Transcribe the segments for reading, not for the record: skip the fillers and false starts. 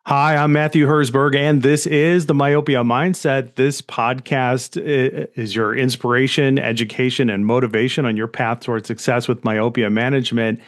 Hi, I'm Matthew Hersberg, and this is the Myopia Mindset. This podcast is your inspiration, education, and motivation on your path towards success with myopia management.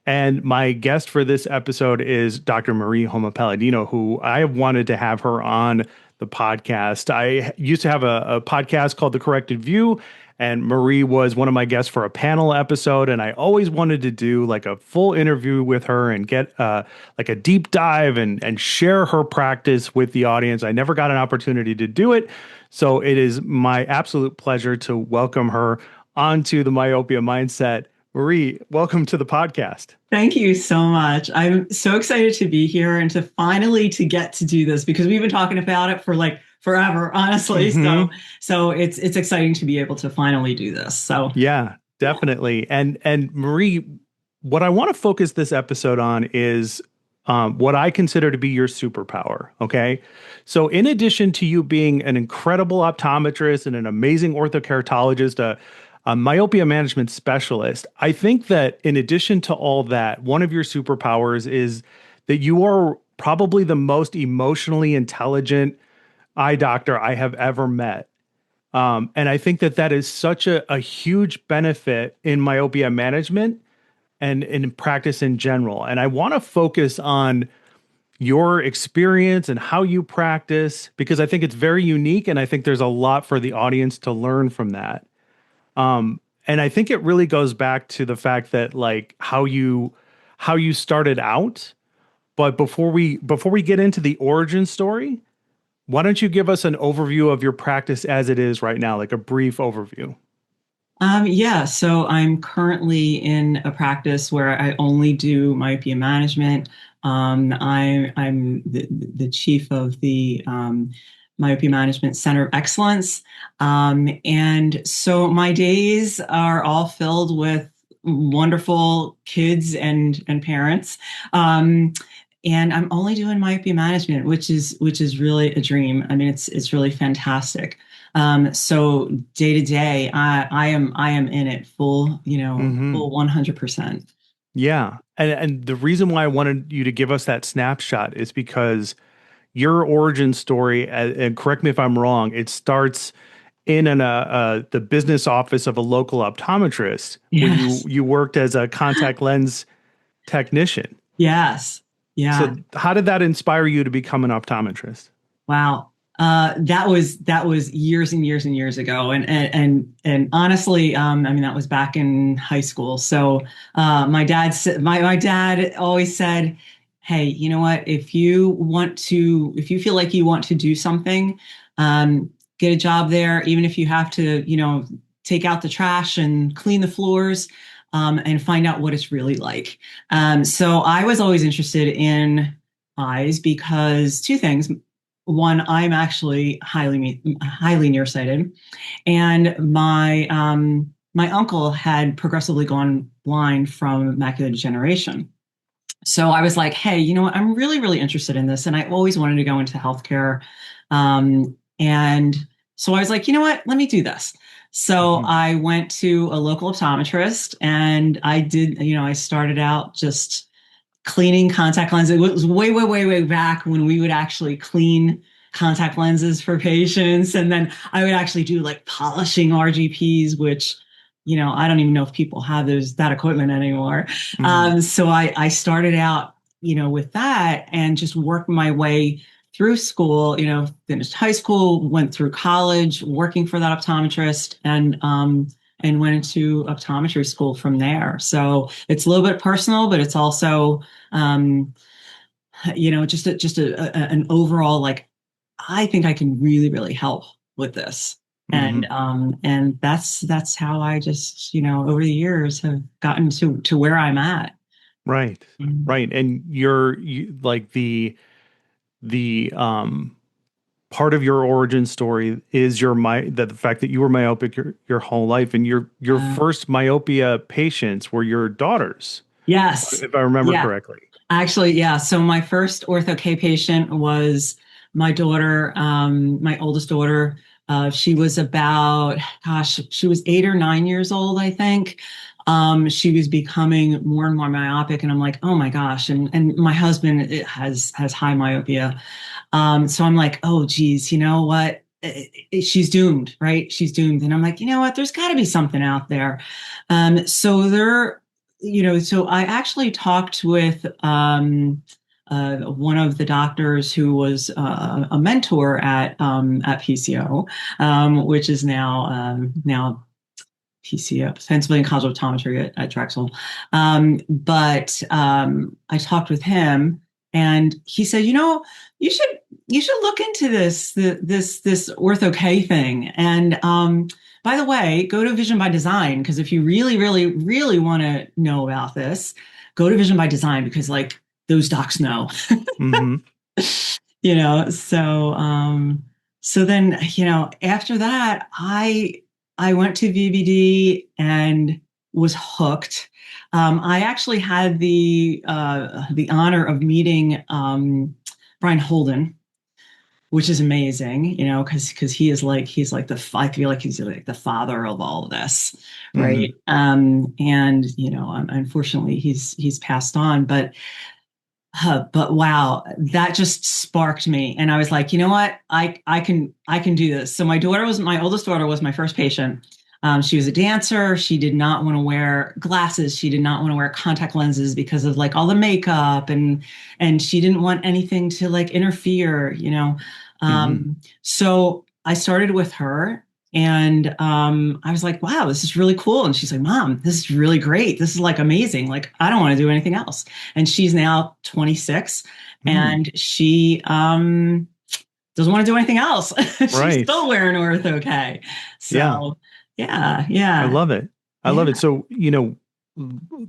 And my guest for this episode is Dr. Marie Palladino, who I have wanted to have her on the podcast. I used to have a podcast called The Corrected View, and Marie was one of my guests for a panel episode. And I always wanted to do like a full interview with her and get like a deep dive and share her practice with the audience. I never got an opportunity to do it. So it is my absolute pleasure to welcome her onto the Myopia Mindset. Marie, welcome to the podcast. Thank you so much. I'm so excited to be here and to finally to get to do this because we've been talking about it for like forever, honestly. So it's exciting to be able to finally do this. So yeah, definitely. And Marie, what I want to focus this episode on is what I consider to be your superpower. Okay. So in addition to you being an incredible optometrist and an amazing orthokeratologist, a myopia management specialist, I think that in addition to all that, one of your superpowers is that you are probably the most emotionally intelligent eye doctor I have ever met. And I think that that is such a huge benefit in myopia management and in practice in general. And I want to focus on your experience and how you practice because I think it's very unique and I think there's a lot for the audience to learn from that. And I think it really goes back to the fact that like how you started out. But before we get into the origin story, why don't you give us an overview of your practice as it is right now, like a brief overview? Yeah, so I'm currently in a practice where I only do myopia management. I'm the chief of the Myopia Management Center of Excellence. And so my days are all filled with wonderful kids and parents. And I'm only doing myopia management, which is really a dream. I mean, it's really fantastic. So day to day, I am in it full, full 100%. Yeah. And the reason why I wanted you to give us that snapshot is because your origin story, and correct me if I'm wrong, it starts in the business office of a local optometrist when Yes. you worked as a contact lens technician. Yes. Yeah. So how did that inspire you to become an optometrist? Wow. That was years and years and years ago. And honestly, I mean, that was back in high school. So my dad always said, hey, you know what? If you feel like you want to do something, get a job there, even if you have to, take out the trash and clean the floors, and find out what it's really like. So I was always interested in eyes because two things. One, I'm actually highly nearsighted, and my uncle had progressively gone blind from macular degeneration. So I was like, hey, you know what? I'm really, really interested in this. And I always wanted to go into healthcare. And so I was like, you know what? Let me do this. So I went to a local optometrist and I started out just cleaning contact lenses. It was way, way, way, way back when we would actually clean contact lenses for patients. And then I would actually do like polishing RGPs, which I don't even know if people have that equipment anymore. So I started out, with that and just worked my way through school, finished high school, went through college, working for that optometrist and went into optometry school from there. So it's a little bit personal, but it's also, just an overall, like, I think I can really, really help with this. And that's how I just, over the years have gotten to where I'm at. Right. Right. And you like the part of your origin story is the fact that you were myopic your whole life, and your first myopia patients were your daughters. Yes. If I remember correctly. Actually, yeah. So my first ortho K patient was my daughter, my oldest daughter. She was about, she was 8 or 9 years old, I think. She was becoming more and more myopic, and I'm like, oh my gosh. And my husband has high myopia. So I'm like, oh geez, you know what? She's doomed, right? She's doomed. And I'm like, you know what? There's got to be something out there. So there, so I actually talked with one of the doctors who was a mentor at PCO, which is now PCO, Pennsylvania College of Optometry at Drexel. But I talked with him, and he said, you should look into this ortho K thing. And by the way, go to Vision by Design, because if you really, really, really want to know about this, go to Vision by Design, because like those docs know. Mm-hmm. So then, after that, I went to VBD and was hooked. I actually had the honor of meeting Brian Holden, which is amazing, because he's like I feel like he's like the father of all of this, Mm-hmm. right? And unfortunately he's passed on, but wow, that just sparked me, and I was like, you know what, I can do this. So my oldest daughter was my first patient. She was a dancer. She did not want to wear glasses. She did not want to wear contact lenses because of like all the makeup, and she didn't want anything to like interfere. Mm-hmm. So I started with her, and I was like, wow, this is really cool. And she's like, Mom, this is really great. This is like amazing. Like, I don't want to do anything else. And she's now 26, Mm. and she doesn't want to do anything else. She's Right. still wearing Ortho K. Yeah. So yeah, I yeah, love it. I love yeah, it. So,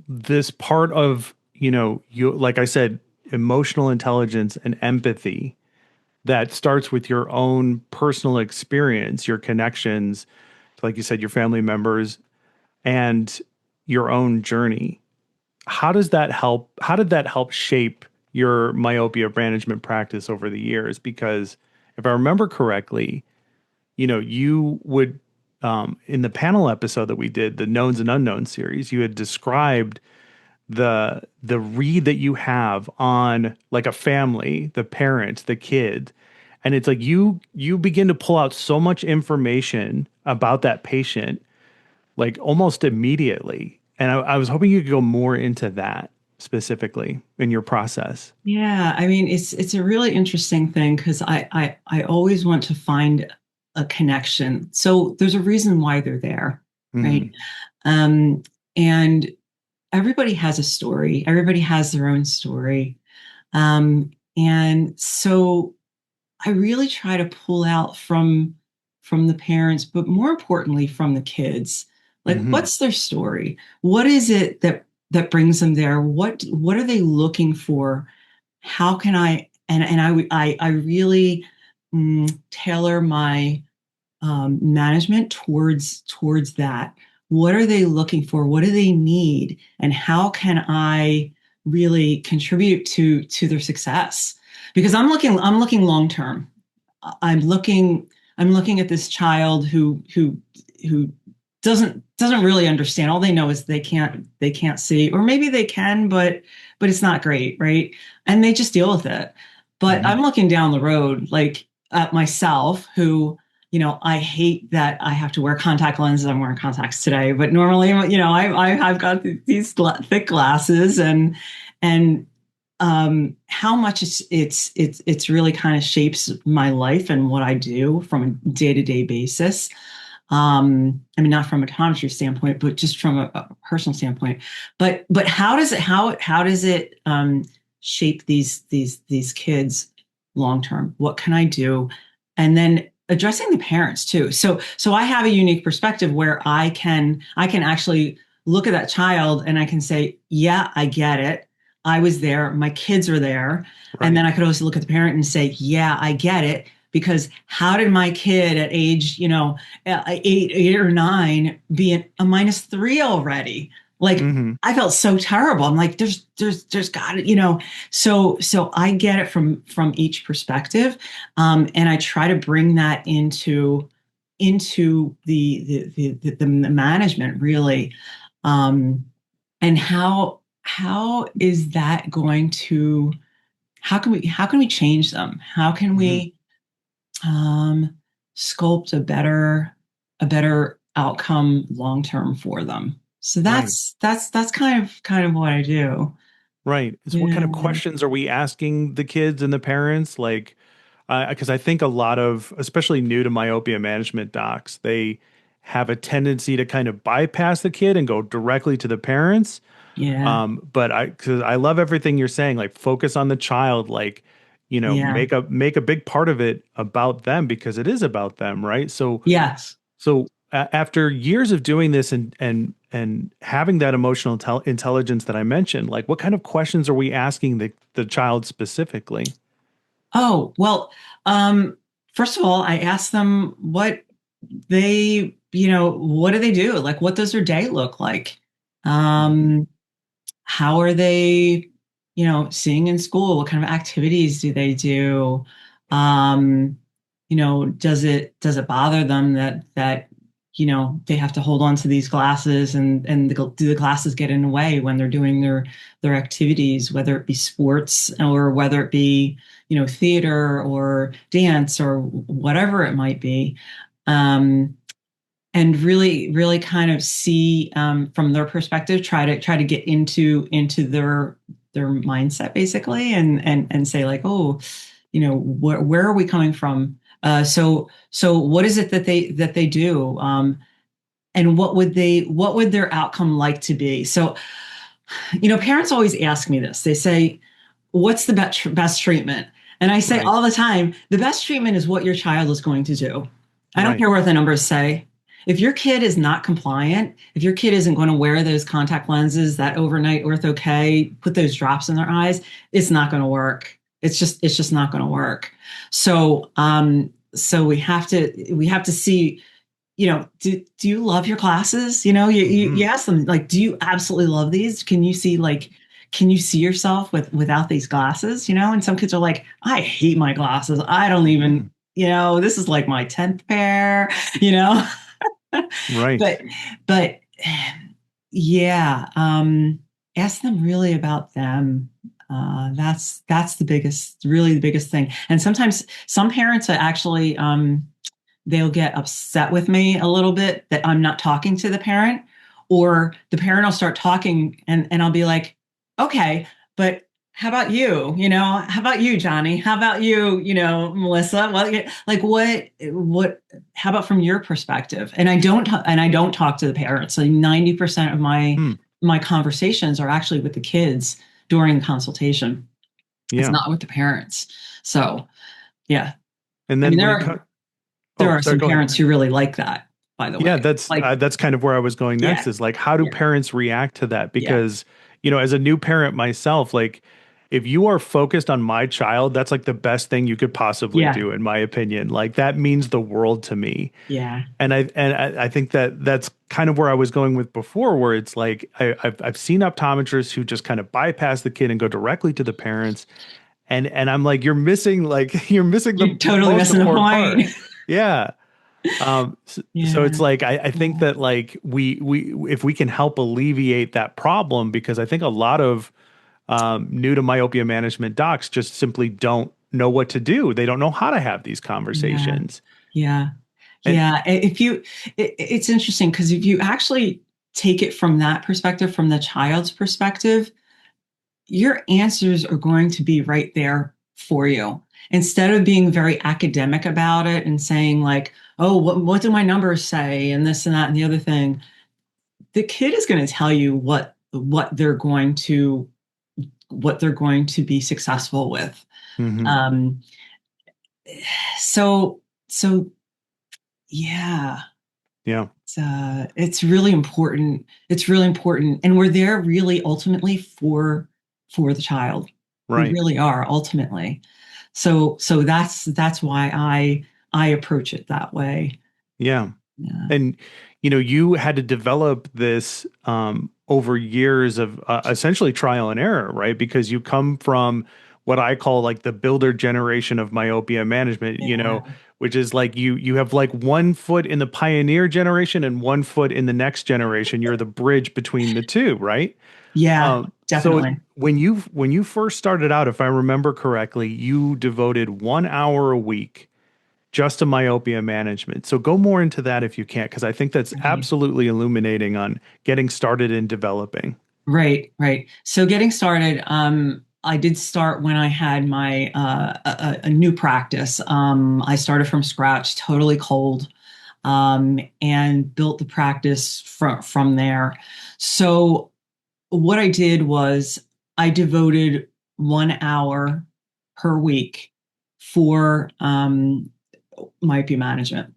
this part of, you, like I said, emotional intelligence and empathy that starts with your own personal experience, your connections, like you said, your family members, and your own journey. How does that help? How did that help shape your myopia management practice over the years? Because if I remember correctly, you would, in the panel episode that we did, the knowns and unknowns series, you had described the read that you have on like a family, the parent, the kid, and it's like you begin to pull out so much information about that patient, like almost immediately. And I was hoping you could go more into that specifically in your process. yeah. I mean, it's a really interesting thing, because I always want to find a connection. So there's a reason why they're there, right? Hmm. Um, and everybody has a story. Everybody has their own story. And so I really try to pull out from the parents, but more importantly from the kids. Like, Hmm. what's their story? What is it that brings them there? What are they looking for? How can I and I really tailor my management towards that. What are they looking for? What do they need? And how can I really contribute to their success? Because I'm looking long term. I'm looking at this child who doesn't really understand. All they know is they can't see, or maybe they can, but it's not great, right? And they just deal with it. But Hmm. I'm looking down the road, like at myself, who, I hate that I have to wear contact lenses. I'm wearing contacts today, but normally, I've got these thick glasses, and how much it's really kind of shapes my life and what I do from a day-to-day basis. I mean, not from a optometry standpoint, but just from a personal standpoint. But how does it shape these kids long term? What can I do? And then addressing the parents too. So I have a unique perspective where I can actually look at that child, and I can say, yeah, I get it. I was there. My kids are there. And then Right. I could also look at the parent and say, yeah, I get it. Because how did my kid at age, eight or nine be a -3 already? Like, Hmm. I felt so terrible. I'm like, there's got it, So I get it from each perspective, and I try to bring that into the management, really. Um, and how is that going to how can we change them? How can Hmm. we um, sculpt a better outcome long term for them? So Right. that's kind of what I do. Right. It's what kind of Yeah, questions are we asking the kids and the parents? Like, because I think a lot of, especially new to myopia management docs, they have a tendency to kind of bypass the kid and go directly to the parents. yeah, But because I love everything you're saying, like focus on the child, like, yeah, make a big part of it about them because it is about them, right? yes. So after years of doing this and having that emotional intelligence that I mentioned, like what kind of questions are we asking the child specifically? Oh, well, first of all, I asked them what do they do? Like, what does their day look like? Mhm. Um, how are they, seeing in school? What kind of activities do they do? Um, does it bother them that they have to hold on to these glasses and do the glasses get in the way when they're doing their activities, whether it be sports or whether it be, theater or dance or whatever it might be. Um, and really really kind of see from their perspective, try to get into their mindset basically, and say like, oh, where are we coming from? So what is it that they do, and what would their outcome like to be? So, parents always ask me this. They say, what's the best treatment? And I say Right. all the time, the best treatment is what your child is going to do. I don't Right. care what the numbers say. If your kid is not compliant, if your kid isn't going to wear those contact lenses, that overnight ortho K, put those drops in their eyes, it's not going to work. It's just not going to work. So we have to see, do you love your classes? You Hmm. ask them, like, do you absolutely love these? Can you see yourself without these glasses? And some kids are like, I hate my glasses. I don't even, Hmm. this is like my 10th pair, you know? Right. but but yeah, ask them really about them. That's really the biggest thing. And sometimes some parents are actually, they'll get upset with me a little bit that I'm not talking to the parent, or the parent will start talking, and I'll be like, okay, but how about you? How about you, Johnny? How about you, Melissa? Well, like what, how about from your perspective? And I don't talk to the parents. So 90% of my Hmm. my conversations are actually with the kids during the consultation. It's Yeah. not with the parents. So yeah. And I mean, then there when it are comes, there oh, are sorry, some go ahead. parents who really like that, by the Yeah, way. Like, that's kind of where I was going next yeah, is like, how do yeah, parents react to that? yeah, Because, as a new parent myself, like, if you are focused on my child, that's like the best thing you could possibly yeah, do, in my opinion. Like, that means the world to me. yeah, And I think that that's kind of where I was going with before, where it's like I've seen optometrists who just kind of bypass the kid and go directly to the parents, and I'm like, you're missing you're the totally most missing the important point. part. Yeah. So Yeah, it's like I think yeah, that like we if we can help alleviate that problem, because I think a lot of new to myopia management docs just simply don't know what to do. They don't know how to have these yeah, conversations. yeah, And yeah. It's interesting because if you actually take it from that perspective, from the child's perspective, your answers are going to be right there for you. Instead of being very academic about it and saying like, oh, what do my numbers say? And this and that and the other thing, the kid is going to tell you what they're going to be successful with. Mhm. Um, so yeah, Yeah, it's really important. It's really important, and we're there really ultimately for the child. We right. really are ultimately. So that's why I approach it that way. Yeah. Yeah, And you had to develop this over years of essentially trial and error, right? Because you come from what I call like the builder generation of myopia management. yeah, which is like you have like one foot in the pioneer generation and one foot in the next generation. You're the bridge between the two, right? Yeah, So definitely. when you first started out, if I remember correctly, you devoted 1 hour a week just to myopia management. So go more into that if you can, because I think that's Right. absolutely illuminating on getting started in developing. Right, right. So getting started, I did start when I had my a new practice. I started from scratch, totally cold, and built the practice from there. So what I did was I devoted 1 hour per week for myopia management.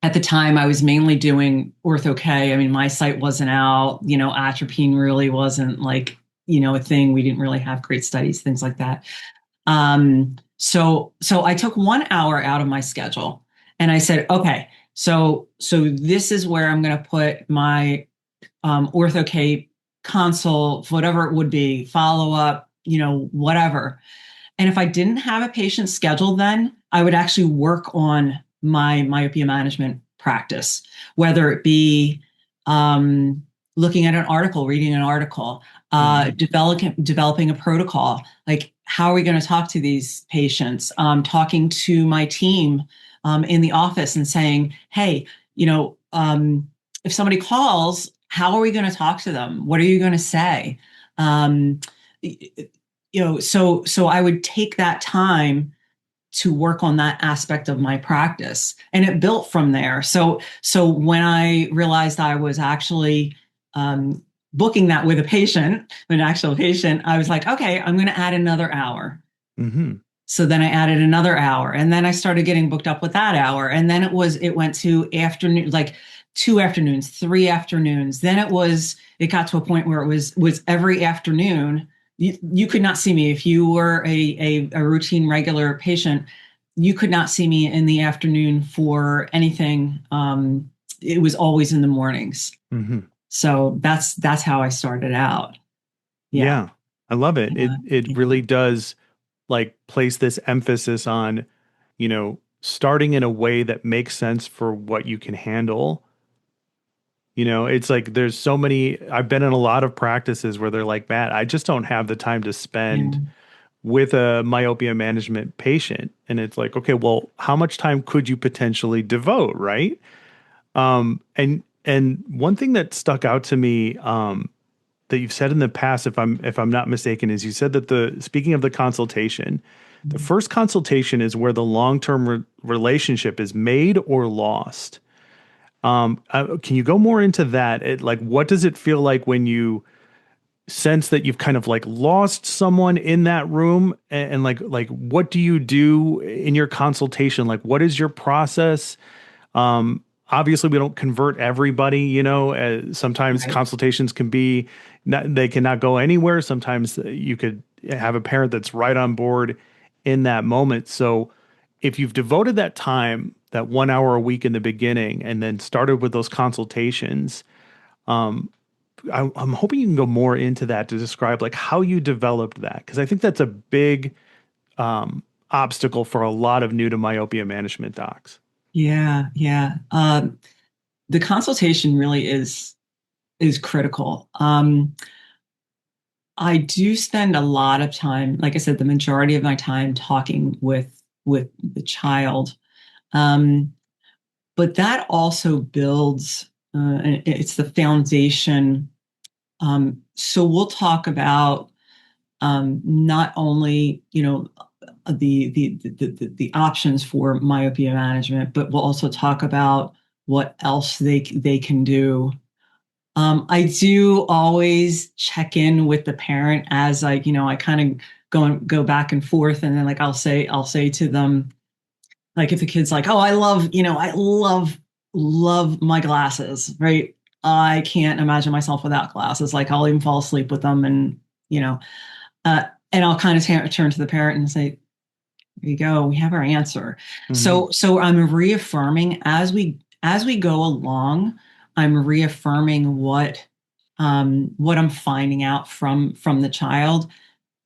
At the time, I was mainly doing ortho K. I mean, my site wasn't out, atropine really wasn't like, a thing. We didn't really have great studies, things like that. So I took 1 hour out of my schedule and I said, okay, so this is where I'm going to put my ortho K consult, whatever it would be, follow up, whatever. And if I didn't have a patient scheduled, then I would actually work on my myopia management practice, whether it be looking at an article, reading an article, Hmm. developing a protocol. Like, how are we going to talk to these patients? Talking to my team in the office and saying, hey, if somebody calls, how are we going to talk to them? What are you going to say? Um, so I would take that time to work on that aspect of my practice, and it built from there. So when I realized I was actually um, booking that with a patient, an actual patient, I was like, okay, I'm going to add another hour. Hmm. So then I added another hour, and then I started getting booked up with that hour, and then it went to afternoon, like 2 afternoons, 3 afternoons. Then it got to a point where it was every afternoon. You could not see me if you were a routine regular patient. You could not see me in the afternoon for anything. It was always in the mornings. Hmm. So that's how I started out. Yeah. Yeah, I love it. It Uh, it really does like place this emphasis on, starting in a way that makes sense for what you can handle. It's like there's so many, I've been in a lot of practices where they're like, Matt, I just don't have the time to spend yeah. with a myopia management patient. And it's like, okay, well, how much time could you potentially devote, right? And one thing that stuck out to me, that you've said in the past, if I'm not mistaken, is you said that speaking of the consultation, the first consultation is where the long-term relationship is made or lost. Can you go more into that? Like, what does it feel like when you sense that you've kind of like lost someone in that room, and like what do you do in your consultation? Like, what is your process? Obviously, we don't convert everybody. Sometimes Right. consultations can be they cannot go anywhere. Sometimes you could have a parent that's right on board in that moment. So, if you've devoted that time, that 1 hour a week in the beginning, and then started with those consultations, I'm hoping you can go more into that to describe like how you developed that, because I think that's a big obstacle for a lot of new to myopia management docs. Yeah, yeah. The consultation really is critical. I do spend a lot of time, like I said, the majority of my time talking with the child. Um, but that also builds, and it's the foundation. So we'll talk about not only, the options for myopia management, but we'll also talk about what else they can do. I do always check in with the parent as I kind of go back and forth, and then like I'll say to them, like if the kid's like, oh, I love my glasses, right? I can't imagine myself without glasses. Like I'll even fall asleep with them, and you know, uh, and I'll kind of turn to the parent and say, there you go, we have our answer. Hmm. So I'm reaffirming as we go along. I'm reaffirming what I'm finding out from the child,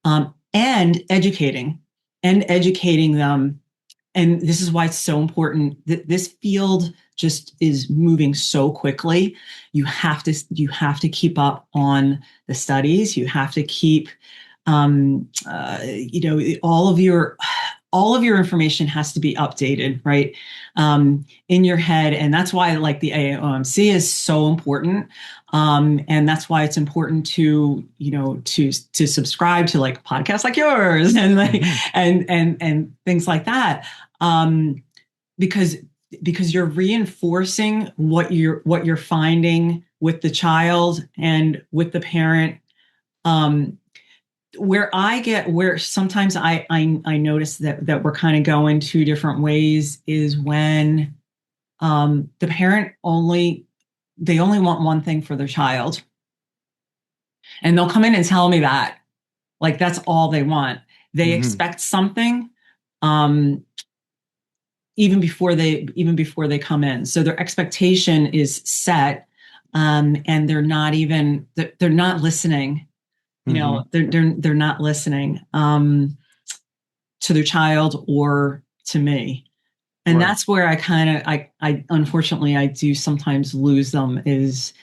and educating them and this is why it's so important that this field just is moving so quickly. You have to keep up on the studies. You have to keep, all of your information has to be updated, right? In your head. And that's why like the AOMC is so important. And that's why it's important to, to subscribe to like podcasts like yours and like, and things like that. Because you're reinforcing what you're finding with the child and with the parent. Where sometimes I notice that we're kind of going two different ways is when the parent they only want one thing for their child, and they'll come in and tell me that like that's all they want. They expect something even before they come in, so their expectation is set, and they're not listening. They're not listening to their child or to me. And that's where I unfortunately I do sometimes lose them is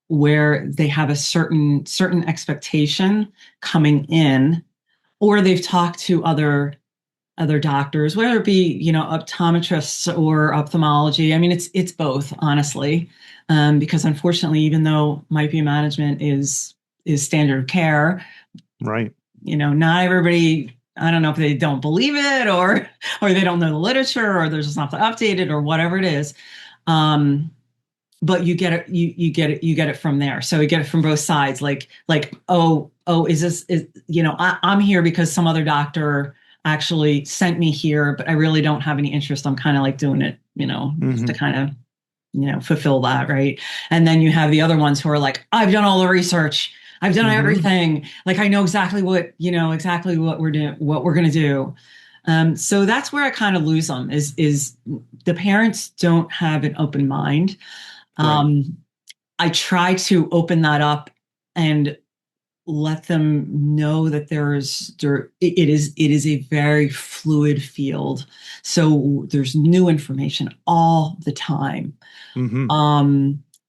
where they have a certain expectation coming in, or they've talked to other doctors, whether it be, optometrists or ophthalmology. I mean, it's both, honestly, because unfortunately, even though myopia management is standard of care, right? Not everybody. I don't know if they don't believe it or they don't know the literature or there's just not updated or whatever it is. But you get it. You get it from there. So you get it from both sides. Like oh, I'm here because some other doctor actually sent me here, but I really don't have any interest. I'm kind of like doing it, just to kind of, fulfill that. Right. And then you have the other ones who are like, I've done all the research. I've done everything. Like, I know exactly what we're doing, what we're going to do. So that's where I kind of lose them is the parents don't have an open mind. I try to open that up and let them know that it is a very fluid field. So there's new information all the time.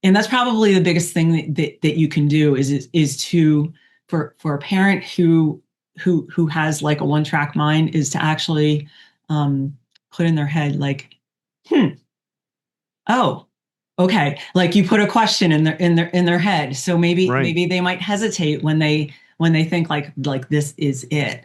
And that's probably the biggest thing that you can do is to, for a parent who has like a one-track mind, is to actually put in their head like, oh, okay. Like you put a question in their head. So maybe they might hesitate when they think like this is it.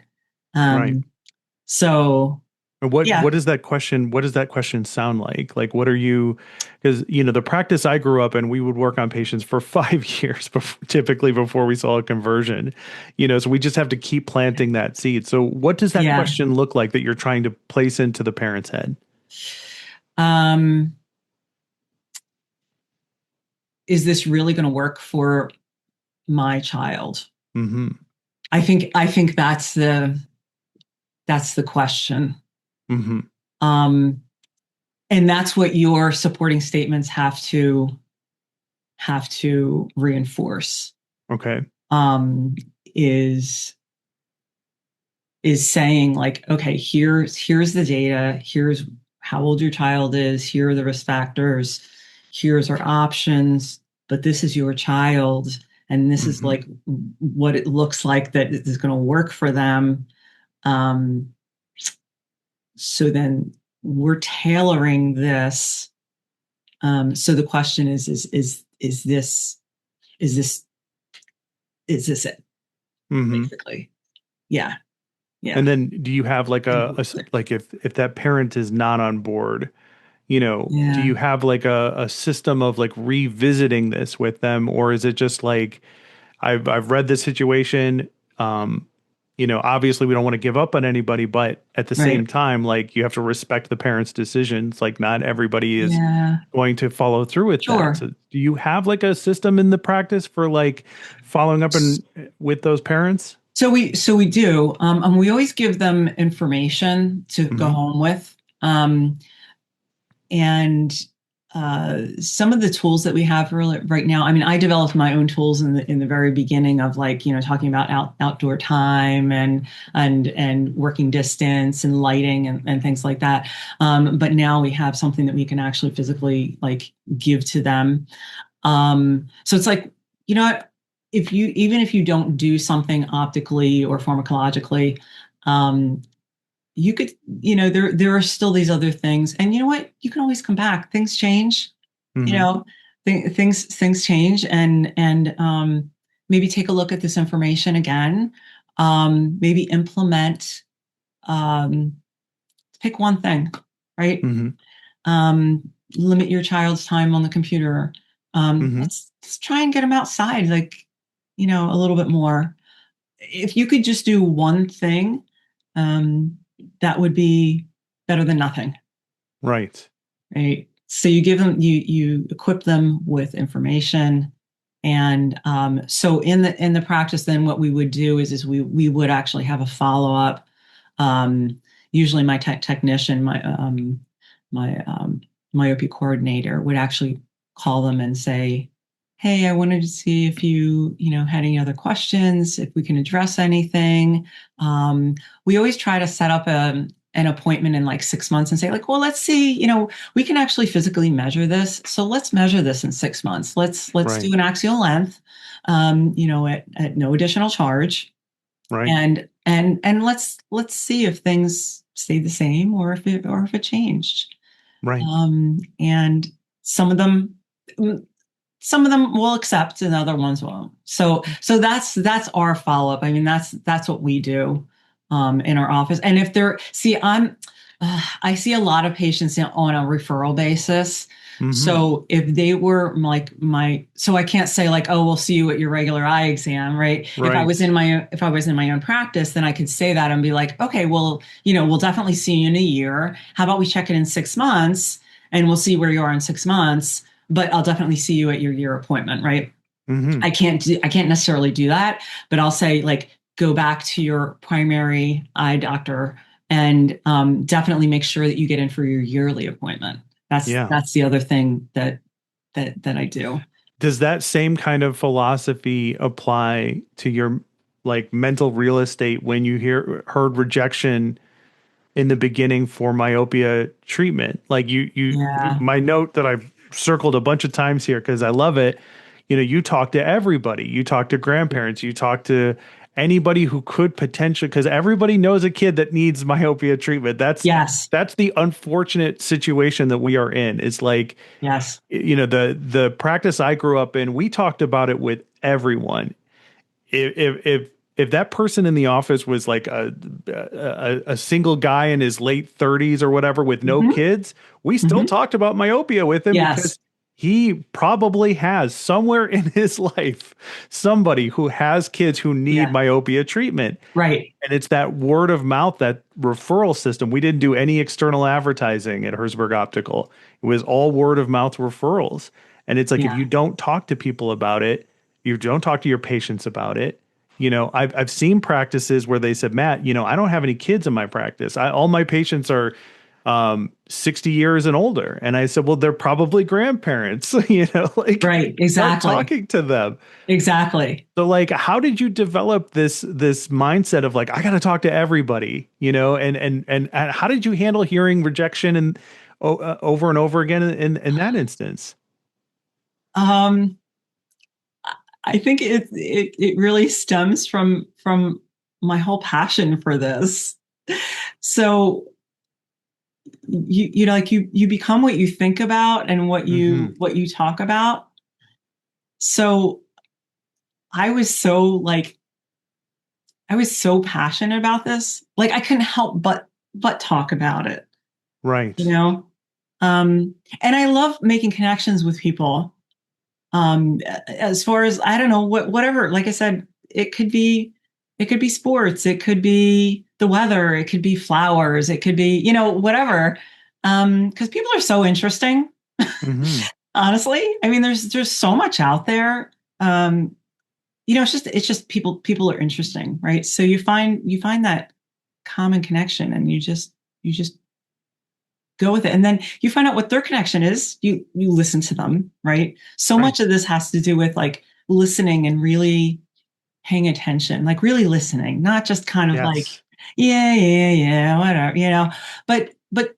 So what does that question sound like? Like, what are you, because, the practice I grew up in, we would work on patients for 5 years typically before we saw a conversion, so we just have to keep planting that seed. So what does that question look like that you're trying to place into the parent's head? Is this really going to work for my child? I think that's the question. And that's what your supporting statements have to reinforce. Okay. Is saying like, okay, here's the data, here's how old your child is, here are the risk factors, here's our options, but this is your child, and this is like what it looks like that is going to work for them. So then we're tailoring this. So the question is this it? Basically. Yeah. And then do you have like like if that parent is not on board, do you have like a system of like revisiting this with them, or is it just like, I've read this situation, obviously we don't want to give up on anybody, but at the same time, like, you have to respect the parents' decisions. Like, not everybody is going to follow through with that. So do you have like a system in the practice for like following up with those parents? So we do. We always give them information to go home with. And some of the tools that we have right now. I mean, I developed my own tools in the very beginning of, like, talking about outdoor time and working distance and lighting and things like that. But now we have something that we can actually physically, like, give to them. So it's like, what, even if you don't do something optically or pharmacologically, um, you could, there are still these other things, and you know what, you can always come back. Things change, you Hmm. know, things change, and maybe take a look at this information again. Maybe implement, um, pick one thing, right? Hmm. Um, Limit your child's time on the computer. Hmm. Let's try and get them outside, like, a little bit more. If you could just do one thing, um, that would be better than nothing, Right. right? So you give them, you equip them with information, and so in the practice, then what we would do is we would actually have a follow up. Usually, my technician, my myopia coordinator, would actually call them and say, "Hey, I wanted to see if you had any other questions, if we can address anything." We always try to set up an appointment in like 6 months and say, like, well, let's see, we can actually physically measure this. So let's measure this in 6 months. Let's Right. do an axial length, at no additional charge, Right. and let's see if things stay the same, or if it changed. Right. And some of them some of them will accept and other ones won't. So that's our follow-up. I mean, that's what we do in our office. And if they're see I see a lot of patients on a referral basis. Hmm. So if they were like so I can't say, like, oh, we'll see you at your regular eye exam, right? Right. If I was in my own practice, then I could say that and be like, okay, well, we'll definitely see you in a year. How about we check it in 6 months, and we'll see where you are in 6 months, but I'll definitely see you at your year appointment, right? Hmm. I can't necessarily do that, but I'll say, like, go back to your primary eye doctor, and definitely make sure that you get in for your yearly appointment. Yeah. That's the other thing that I do. Does that same kind of philosophy apply to your like mental real estate when you heard rejection in the beginning for myopia treatment? Like Yeah. my note that I've circled a bunch of times here because I love it. You talk to everybody. You talk to grandparents. You talk to anybody who could potentially, because everybody knows a kid that needs myopia treatment. Yes. That's the unfortunate situation that we are in. It's like, Yes. the practice I grew up in, we talked about it with everyone. If that person in the office was like a single guy in his late 30s or whatever with no Hmm. kids, we still Hmm. talked about myopia with him Yes. because he probably has somewhere in his life somebody who has kids who need Yeah. myopia treatment. Right. And it's that word of mouth, that referral system. We didn't do any external advertising at Herzberg Optical. It was all word of mouth referrals. And it's like, if Yeah. you don't talk to people about it, you don't talk to your patients about it. I've seen practices where they said, Matt, I don't have any kids in my practice. All my patients are 60 years and older. And I said, well, they're probably grandparents, like, Right. start Exactly. talking to them. Exactly. So like, how did you develop this mindset of like, I got to talk to everybody, and how did you handle hearing rejection and over and over again in that instance? Um, I think it really stems from my whole passion for this. So like, you become what you think about and Hmm. what you talk about. So I was so like I was so passionate about this. Like, I couldn't help but talk about it, you Right. know? And I love making connections with people. As far as, I don't know, whatever, like I said, it could be sports, it could be the weather, it could be flowers, it could be, whatever. Because people are so interesting. Hmm. Honestly, I mean, there's so much out there. Um, it's just people are interesting, right? So you find that common connection, and you just go with it. And then you find out what their connection is. You listen to them, right? So Right. much of this has to do with like listening and really paying attention, like really listening, not just kind of like, Yes. yeah, yeah, yeah, whatever, but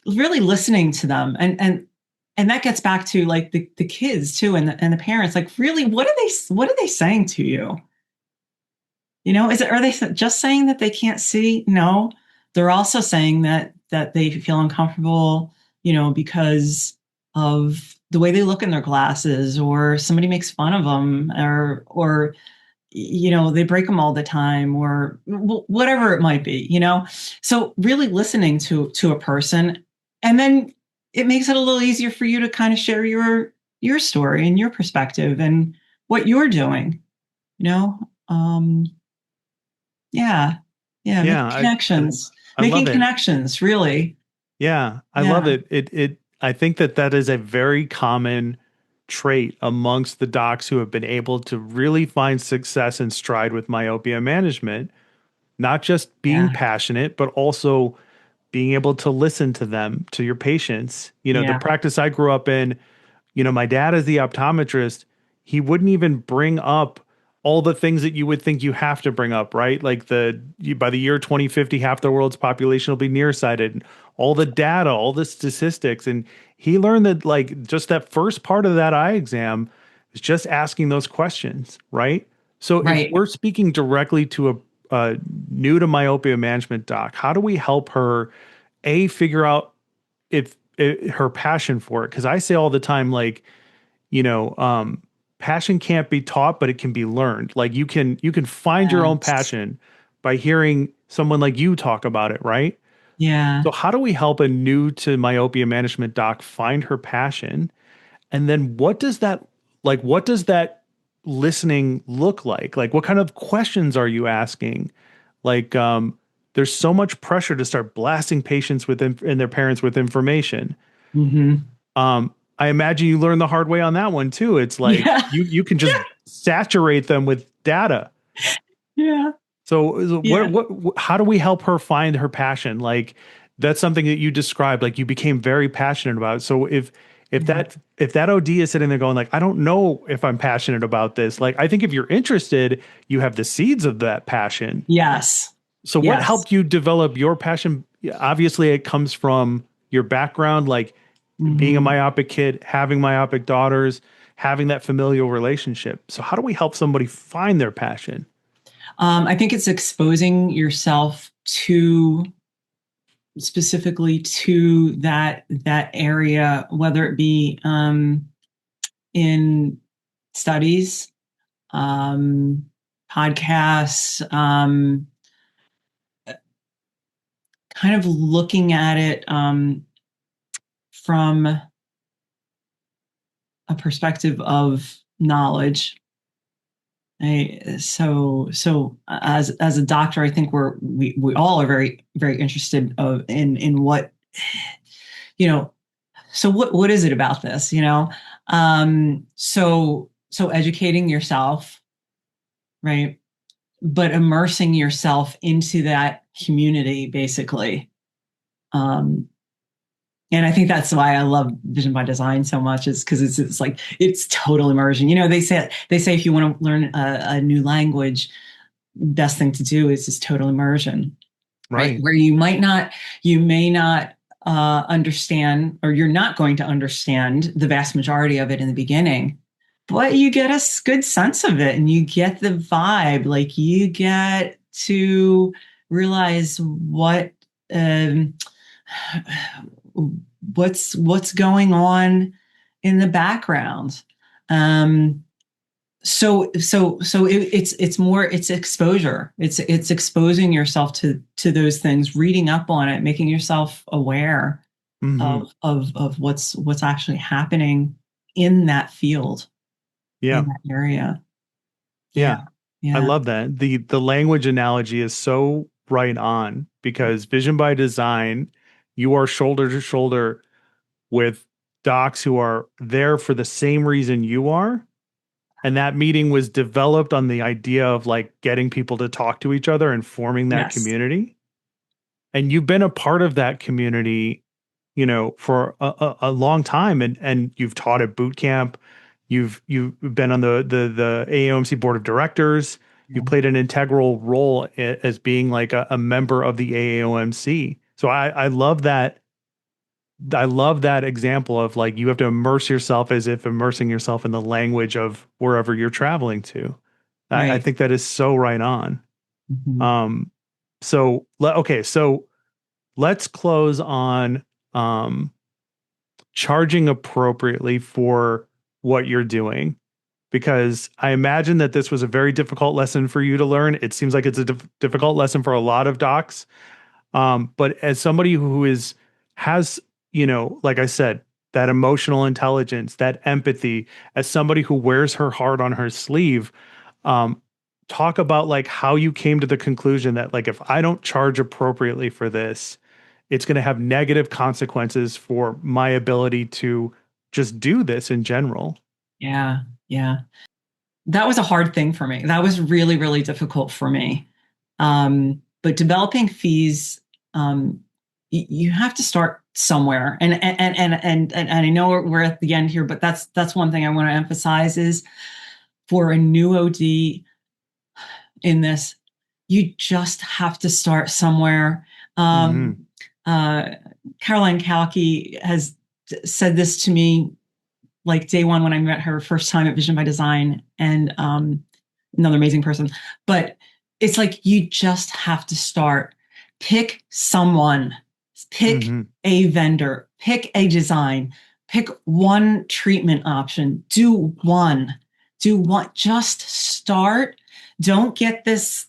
really listening to them. And that gets back to like the kids too, and the parents, like really, what are they saying to you? Are they just saying that they can't see? No, they're also saying that they feel uncomfortable, because of the way they look in their glasses, or somebody makes fun of them, or they break them all the time, or whatever it might be. So really listening to a person, and then it makes it a little easier for you to kind of share your story and your perspective and what you're doing. You know, um, yeah. Yeah. Yeah. I Making love it. connections, really. Yeah, I love Yeah. it. I think that that is a very common trait amongst the docs who have been able to really find success and stride with myopia management, not just being Yeah. passionate, but also being able to listen to them, to your patients. The Yeah. practice I grew up in, my dad is the optometrist. He wouldn't even bring up all the things that you would think you have to bring up, right? Like by the year 2050, half the world's population will be nearsighted. All the data, all the statistics, and he learned that like just that first part of that eye exam is just asking those questions, right? So if Right. we're speaking directly to a new to myopia management doc, how do we help her figure out if her passion for it? Because I say all the time, like, you know, um, passion can't be taught, but it can be learned. Like you can find your own Yes. passion by hearing someone like you talk about it, right? Yeah. So how do we help a new to myopia management doc find her passion? And then what does that listening look like? Like what kind of questions are you asking? Like there's so much pressure to start blasting patients and their parents with information. Hmm. I imagine you learned the hard way on that one too. It's like Yeah. you can just saturate them with data. Yeah. So Yeah. how do we help her find her passion? Like that's something that you described, like you became very passionate about. So if Yeah. that OD is sitting there going like, I don't know if I'm passionate about this. Like I think if you're interested, you have the seeds of that passion. Yes. So what Yes. helped you develop your passion? Yeah, obviously it comes from your background, like being a Hmm. myopic kid, having myopic daughters, having that familial relationship. So how do we help somebody find their passion? I think it's exposing yourself to specifically to that area, whether it be in studies, um, podcasts, kind of looking at it from a perspective of knowledge. So as a doctor, I think we all are very very interested in what you know. So what is it about this? So educating yourself, right? But immersing yourself into that community, basically. Um, And I think that's why I love Vision by Design so much, is because it's like it's total immersion. They say if you want to learn a new language, best thing to do is just total immersion, right? Right. Where you may not understand, or you're not going to understand the vast majority of it in the beginning, but you get a good sense of it, and you get the vibe. Like you get to realize um, what's going on in the background. Um, it's exposure. It's exposing yourself to those things, reading up on it, making yourself aware Hmm. of what's actually happening in that field, in Yeah. that area. Yeah. Yeah. I Yeah. love that. The language analogy is so right on because Vision by Design, you are shoulder to shoulder with docs who are there for the same reason you are. And that meeting was developed on the idea of like getting people to talk to each other and forming that Yes. community. and you've been a part of that community, for a long time, and you've taught at boot camp. You've been on the AAOMC board of directors. You played an integral role as being like a member of the AAOMC. So I love that. I love that example of like you have to immerse yourself as if immersing yourself in the language of wherever you're traveling to. I Right. think that is so right on. Mhm. Um, okay, so let's close on um, charging appropriately for what you're doing, because I imagine that this was a very difficult lesson for you to learn. It seems like it's a difficult lesson for a lot of docs. But as somebody who has, like I said, that emotional intelligence, that empathy, as somebody who wears her heart on her sleeve, um, talk about like how you came to the conclusion that like if I don't charge appropriately for this, it's going to have negative consequences for my ability to just do this in general. Yeah. Yeah. That was a hard thing for me. That was really, really difficult for me. But developing fees, you have to start somewhere. And I know we're at the end here, but that's one thing I want to emphasize is for a new OD in this, you just have to start somewhere. Hmm. Uh, Caroline Kalki has said this to me like day one when I met her first time at Vision by Design, and another amazing person. But it's like you just have to start. Pick someone, pick Hmm. a vendor, pick a design, pick one treatment option. Do one. Just start. Don't get this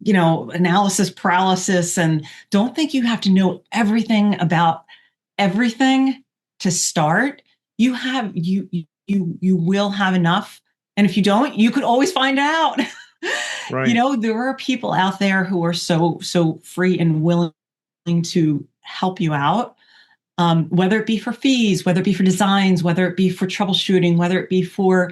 analysis paralysis, and don't think you have to know everything about everything to start. You will have enough, and if you don't, you could always find out. Right. There are people out there who are so free and willing to help you out, whether it be for fees, whether it be for designs, whether it be for troubleshooting, whether it be for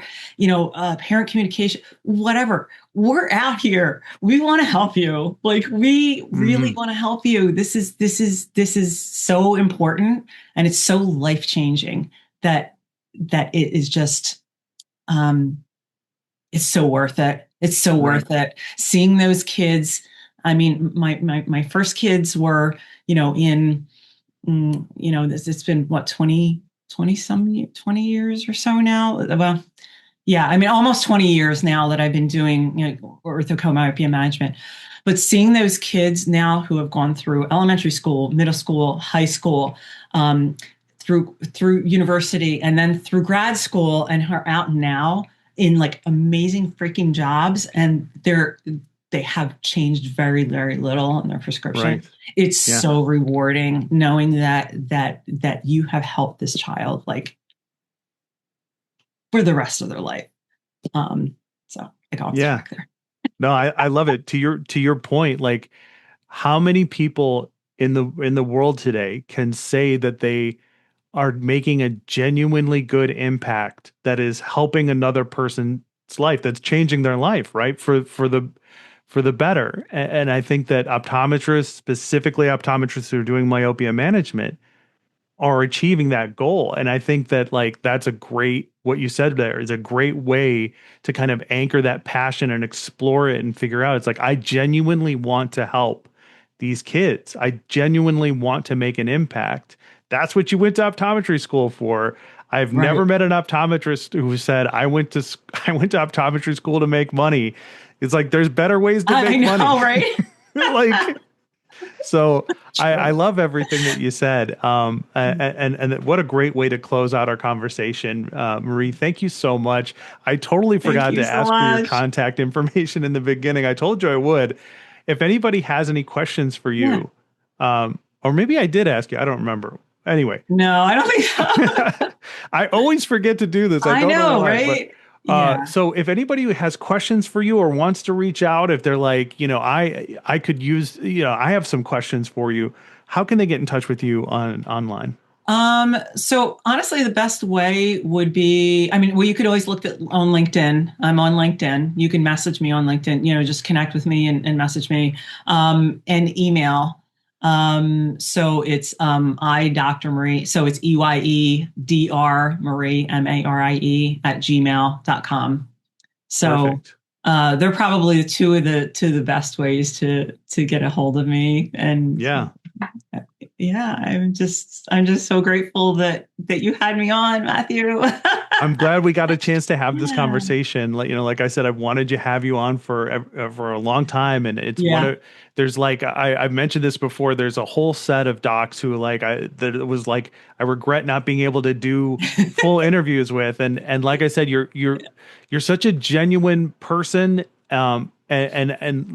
parent communication, whatever. We're out here. We want to help you. Like, we really Hmm. want to help you. This is so important, and it's so life changing that it is just um, it's so worth it. It's so Right. worth it. Seeing those kids. I mean, my first kids were in this, it's been what, 20 years or so now. Well, yeah, I mean, almost 20 years now that I've been doing, ortho myopia management. But seeing those kids now who have gone through elementary school, middle school, high school, through university, and then through grad school, and are out now in like amazing freaking jobs, and they have changed very, very little in their prescription. Right. It's Yeah. so rewarding knowing that you have helped this child like for the rest of their life. So I got off Yeah. track there. No, I love it. To your point, like how many people in the world today can say that they are making a genuinely good impact that is helping another person's life, that's changing their life, right? For the better. And I think that optometrists, specifically optometrists who are doing myopia management, are achieving that goal. And I think that like that's a great, what you said there is a great way to kind of anchor that passion and explore it and figure out it's like I genuinely want to help these kids. I genuinely want to make an impact. That's what you went to optometry school for. I've never Right. met an optometrist who said I went to optometry school to make money. It's like there's better ways to I make money. know, right? Like so I True. love everything that you said. And what a great way to close out our conversation. Marie, thank you so much. I totally Thank forgot you to so ask for your much. contact information in the beginning. I told you I would. If anybody has any questions for Yeah. you, or maybe I did ask you, I don't remember. Anyway, No, I don't think so. I always forget to do this. I I don't know know, why, but right? Yeah. so if anybody who has questions for you or wants to reach out, if they're like, I could use, I have some questions for you. How can they get in touch with you online? So honestly, the best way would be, I mean, well, you could always look on LinkedIn. I'm on LinkedIn. You can message me on LinkedIn, just connect with me and message me, and email. So it's I Dr. Marie. So it's EYEDR Marie MARIE at gmail.com. So Perfect. they're probably two of the best ways to get a hold of me. And Yeah. yeah, I'm just so grateful that you had me on, Matthew. I'm glad we got a chance to have this conversation. Like, like I said, I've wanted to have you on for a long time, and it's one Yeah. of there's like I've mentioned this before. There's a whole set of docs who like that it was like I regret not being able to do full interviews with, and like I said, you're such a genuine person. And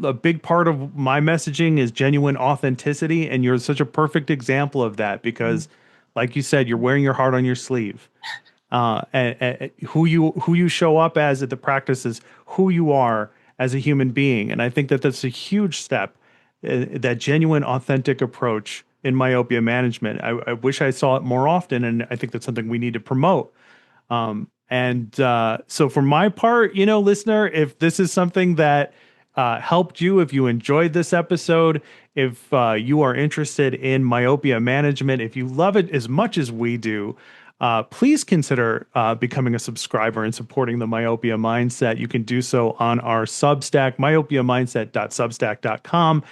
a big part of my messaging is genuine authenticity, and you're such a perfect example of that because, like you said, you're wearing your heart on your sleeve. And who you show up as at the practice is who you are as a human being, and I think that that's a huge step. That genuine, authentic approach in myopia management. I wish I saw it more often, and I think that's something we need to promote. And so, for my part, listener, if this is something that helped you, if you enjoyed this episode, if you are interested in myopia management, if you love it as much as we do, please consider becoming a subscriber and supporting the Myopia Mindset. You can do so on our Substack, myopiamindset.substack.com,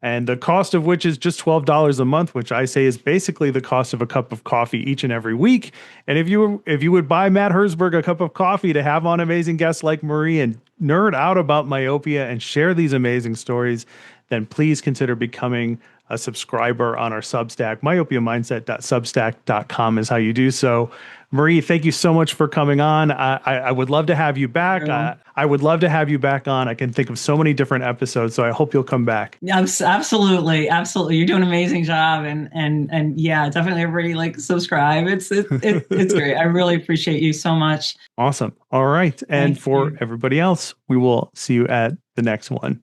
and the cost of which is just $12 a month, which I say is basically the cost of a cup of coffee each and every week. And if you would buy Matt Herzberg a cup of coffee to have on amazing guests like Marie and nerd out about myopia and share these amazing stories, then please consider becoming a subscriber on our Substack. Myopiamindset.substack.com is how you do so. Marie, thank you so much for coming on. I would love to have you back. I would love to have you back on. I can think of so many different episodes, so I hope you'll come back. Absolutely, absolutely. You're doing an amazing job, and yeah, definitely everybody like subscribe. It's great. I really appreciate you so much. Awesome. All right. And Thank for you. everybody else, we will see you at the next one.